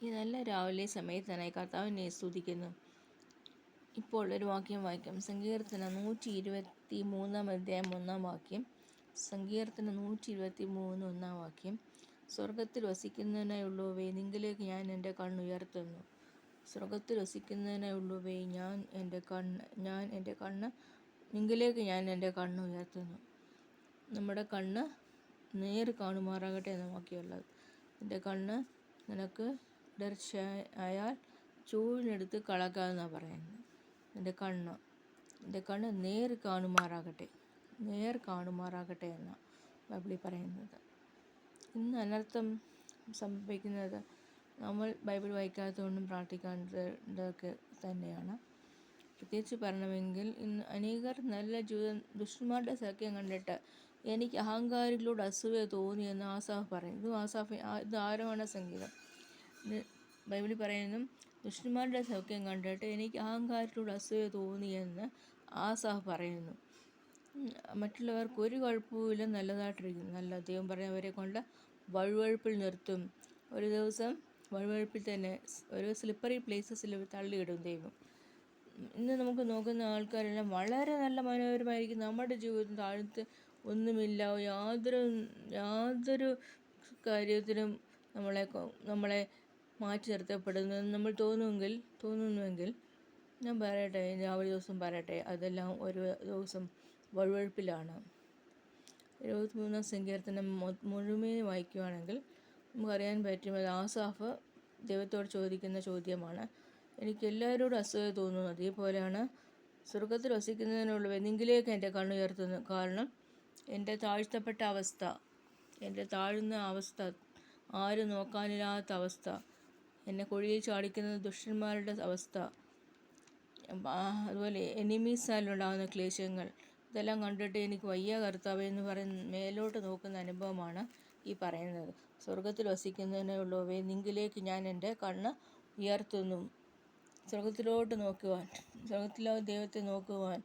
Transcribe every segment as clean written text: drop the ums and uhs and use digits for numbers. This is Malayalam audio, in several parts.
ഈ നല്ല രാവിലെ സമയത്തനായി കർത്താവിനെ സ്തുതിക്കുന്നു. ഇപ്പോൾ ഒരു വാക്യം വായിക്കാം. സങ്കീർത്തനം 123 അധ്യായം 1 വാക്യം. സങ്കീർത്തനം 123 1 വാക്യം. സ്വർഗത്തിൽ വസിക്കുന്നതിനായുള്ളവേ, നിങ്കിലേക്ക് ഞാൻ എൻ്റെ കണ്ണുയർത്തുന്നു. സ്വർഗത്തിൽ വസിക്കുന്നതിനായുള്ളവേ, ഞാൻ എൻ്റെ കണ്ണ് നിങ്കിലേക്ക് ഞാൻ എൻ്റെ കണ്ണുയർത്തുന്നു. നമ്മുടെ കണ്ണ് നേർ കാണുമാറാകട്ടെ എന്ന വാക്യമുള്ളത്. എൻ്റെ കണ്ണ് നിനക്ക് ഇടർച്ചയായാൽ ചൂഴിനെടുത്ത് കളക്കാമെന്നാണ് പറയുന്നത്. എൻ്റെ കണ്ണ് നേർ കാണുമാറാകട്ടെ എന്നാണ് ബൈബിളിൽ പറയുന്നത്. ഇന്ന് അനർത്ഥം സംഭവിക്കുന്നത് നമ്മൾ ബൈബിൾ വായിക്കാത്തതുകൊണ്ടും പ്രാർത്ഥിക്കാത്തതൊക്കെ തന്നെയാണ്. പ്രത്യേകിച്ച് പറയണമെങ്കിൽ ഇന്ന് അനേകർ നല്ല ജീവിതം ദുഷ്ടന്മാരുടെ സഖ്യം കണ്ടിട്ട് എനിക്ക് അഹങ്കാരികളോട് അസൂയ തോന്നിയെന്ന് ആസാഫ് പറയും. ഇത് ആരോഹണ സംഗീതം. ബൈബിളിൽ പറയുന്നു, ദുഷ്ടന്മാരുടെ സൗഖ്യം കണ്ടിട്ട് എനിക്ക് അഹങ്കാരത്തോട് അസൂയ തോന്നിയെന്ന് ആസാഫ് പറയുന്നു. മറ്റുള്ളവർക്ക് ഒരു കുഴപ്പമില്ല, നല്ലതായിട്ടിരിക്കുന്നു. നല്ല ദൈവം പറഞ്ഞവരെ കൊണ്ട് വഴുവഴുപ്പിൽ നിർത്തും. ഒരു ദിവസം വഴുവഴുപ്പിൽ തന്നെ ഒരു സ്ലിപ്പറി പ്ലേസസിൽ തള്ളിയിടും ദൈവം. ഇന്ന് നമുക്ക് നോക്കുന്ന ആൾക്കാരെല്ലാം വളരെ നല്ല മനോഹരമായിരിക്കും. നമ്മുടെ ജീവിതത്തിൽ താഴത്ത് ഒന്നുമില്ല, യാതൊരു കാര്യത്തിലും നമ്മളെ മാറ്റി നിർത്തപ്പെടുന്നു നമ്മൾ തോന്നുന്നുവെങ്കിൽ ഞാൻ പറയട്ടെ, ഞാൻ ഒരു ദിവസം പറയട്ടെ, അതെല്ലാം ഒരു ദിവസം വഴുവഴുപ്പിലാണ്. 23 സങ്കീർത്തനം മുഴുവൻ വായിക്കുകയാണെങ്കിൽ നമുക്കറിയാൻ പറ്റും, അത് ആസാഫ് ദൈവത്തോട് ചോദിക്കുന്ന ചോദ്യമാണ്. എനിക്ക് എല്ലാവരോടും അസൂയ തോന്നുന്നു. അതേപോലെയാണ് സ്വർഗത്തിൽ വസിക്കുന്നതിനുള്ളവ നിങ്കിലേക്ക് എൻ്റെ കണ്ണുയർത്തുന്നു. കാരണം എൻ്റെ താഴ്ത്തപ്പെട്ട അവസ്ഥ, എൻ്റെ താഴ്ന്ന അവസ്ഥ, ആരും നോക്കാനില്ലാത്ത അവസ്ഥ, എന്നെ കുഴിയിൽ ചാടിക്കുന്ന ദുഷ്ടന്മാരുടെ അവസ്ഥ, അതുപോലെ എനിമീസാലുണ്ടാകുന്ന ക്ലേശങ്ങൾ, ഇതെല്ലാം കണ്ടിട്ട് എനിക്ക് വയ്യ കർത്താവേ എന്ന് പറയുന്ന മേലോട്ട് നോക്കുന്ന അനുഭവമാണ് ഈ പറയുന്നത്. സ്വർഗത്തിൽ വസിക്കുന്നതിനുള്ളവേ, നിങ്കിലേക്ക് ഞാൻ എൻ്റെ കണ്ണ് ഉയർത്തുന്നു. സ്വർഗത്തിലോട്ട് നോക്കുവാൻ, സ്വർഗത്തിലെ ദൈവത്തെ നോക്കുവാൻ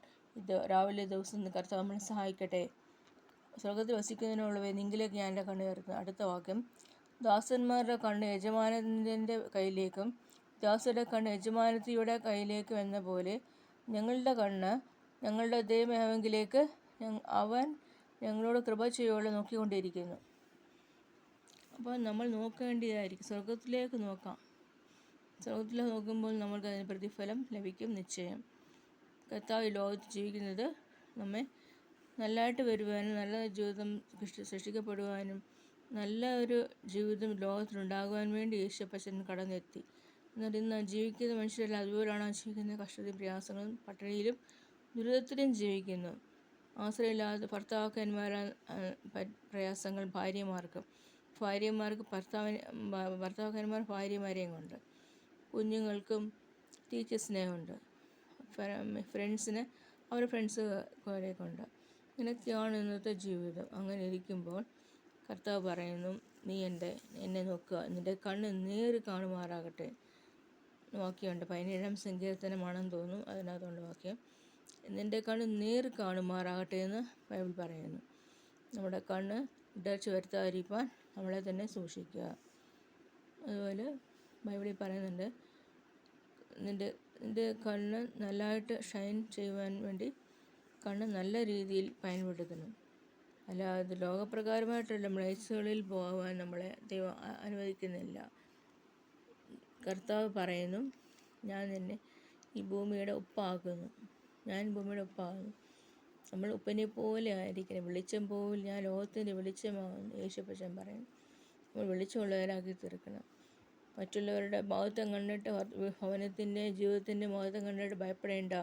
രാവിലെ ദിവസം കർത്താവ് നമ്മളെ സഹായിക്കട്ടെ. സ്വർഗത്തിൽ വസിക്കുന്നതിനുള്ളവേ, നിങ്കിലേക്ക് ഞാൻ എൻ്റെ കണ്ണ് ഉയർത്തുന്നു. അടുത്ത വാക്യം. ദാസന്മാരുടെ കണ്ണ് യജമാനൻ്റെ കയ്യിലേക്കും ദാസരുടെ കണ്ണ് യജമാനത്തിയുടെ കയ്യിലേക്കും എന്ന പോലെ ഞങ്ങളുടെ കണ്ണ് ഞങ്ങളുടെ ദൈവമെങ്കിലേക്ക് അവൻ ഞങ്ങളോട് കൃപ ചെയ്യുവോളം നോക്കിക്കൊണ്ടിരിക്കുന്നു. അപ്പോൾ നമ്മൾ നോക്കേണ്ടതായിരിക്കും, സ്വർഗത്തിലേക്ക് നോക്കാം. സ്വർഗത്തിലേക്ക് നോക്കുമ്പോൾ നമ്മൾക്ക് അതിന് പ്രതിഫലം ലഭിക്കും നിശ്ചയം. കർത്താവ് ലോകത്ത് ജീവിക്കുന്നത് നമ്മെ നല്ലതായിട്ട് വരുവാനും നല്ല ജീവിതം സൃഷ്ടിക്കപ്പെടുവാനും നല്ല ഒരു ജീവിതം ലോകത്തിലുണ്ടാകുവാൻ വേണ്ടി യേശുപ്പച്ചൻ കടന്നെത്തി. എന്നിട്ട് ഇന്ന് ജീവിക്കുന്ന മനുഷ്യരെല്ലാം അതുപോലെയാണ് ജീവിക്കുന്നത്. കഷ്ടതയും പ്രയാസങ്ങളും പട്ടിണിയിലും ദുരിതത്തിലും ജീവിക്കുന്നു. ആശ്രയമില്ലാതെ ഭർത്താക്കന്മാരാൽ പ്രയാസങ്ങൾ ഭാര്യമാർക്ക് ഭർത്താക്കന്മാർ ഭാര്യമാരെയും കൊണ്ട്, കുഞ്ഞുങ്ങൾക്കും ടീച്ചേഴ്സിനെയുണ്ട്, ഫ്രണ്ട്സിന് അവരുടെ ഫ്രണ്ട്സുകാരെ കൊണ്ട്. ഇങ്ങനെയൊക്കെയാണ് ഇന്നത്തെ ജീവിതം. അങ്ങനെ ഇരിക്കുമ്പോൾ കർത്താവ് പറയുന്നു, നീ എന്നെ നോക്കുക, നിൻ്റെ കണ്ണ് നേര് കാണുമാറാകട്ടെ. വാക്യമുണ്ട്, 17 സങ്കീർത്തനമാണെന്ന് തോന്നുന്നു, അതിനകത്തുണ്ട് വാക്യം. നിൻ്റെ കണ്ണ് നേര് കാണുമാറാകട്ടെ എന്ന് ബൈബിൾ പറയുന്നു. നമ്മുടെ കണ്ണ് ഇടർച്ച വരുത്താതിരിക്കാൻ നമ്മളെ തന്നെ സൂക്ഷിക്കുക. അതുപോലെ ബൈബിളിൽ പറയുന്നുണ്ട്, നിൻ്റെ കണ്ണ് നല്ലതായിട്ട് ഷൈൻ ചെയ്യുവാൻ വേണ്ടി കണ്ണ് നല്ല രീതിയിൽ பயன்படுത്തണം. അല്ലാതെ ലോകപ്രകാരമായിട്ടുള്ള മ്ലേച്ഛതകളിൽ പോകാൻ നമ്മളെ ദൈവം അനുവദിക്കുന്നില്ല. കർത്താവ് പറയുന്നു, ഞാൻ നിന്നെ ഈ ഭൂമിയുടെ ഉപ്പാക്കുന്നു. നമ്മൾ ഉപ്പിനെ പോലെ ആയിരിക്കണം, വെളിച്ചം പോലെ. ഞാൻ ലോകത്തിൻ്റെ വെളിച്ചമാകുന്നു യേശുപ്പച്ചൻ പറയുന്നു. നമ്മൾ വെളിച്ചമുള്ളവരാക്കി തീർക്കണം. മറ്റുള്ളവരുടെ മഹത്വം കണ്ടിട്ട്, ഭവനത്തിൻ്റെ ജീവിതത്തിൻ്റെ മഹത്വം കണ്ടിട്ട് ഭയപ്പെടേണ്ട.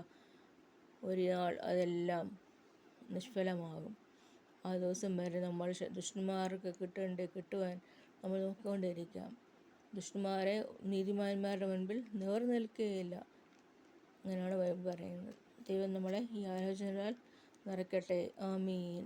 ഒരു നാൾ അതെല്ലാം നിഷ്ഫലമാകും. ആ ദിവസം വരെ നമ്മൾ ദുഷ്ടന്മാർക്ക് കിട്ടുവാൻ നമ്മൾ നോക്കിക്കൊണ്ടിരിക്കാം. ദുഷ്ടന്മാരെ നീതിമാന്മാരുടെ മുൻപിൽ നിൽക്കുകയില്ല. അങ്ങനെയാണ് ബൈബിൾ പറയുന്നത്. ദൈവം നമ്മളെ ഈ ആലോചനകളാൽ നിറയ്ക്കട്ടെ. ആമീൻ.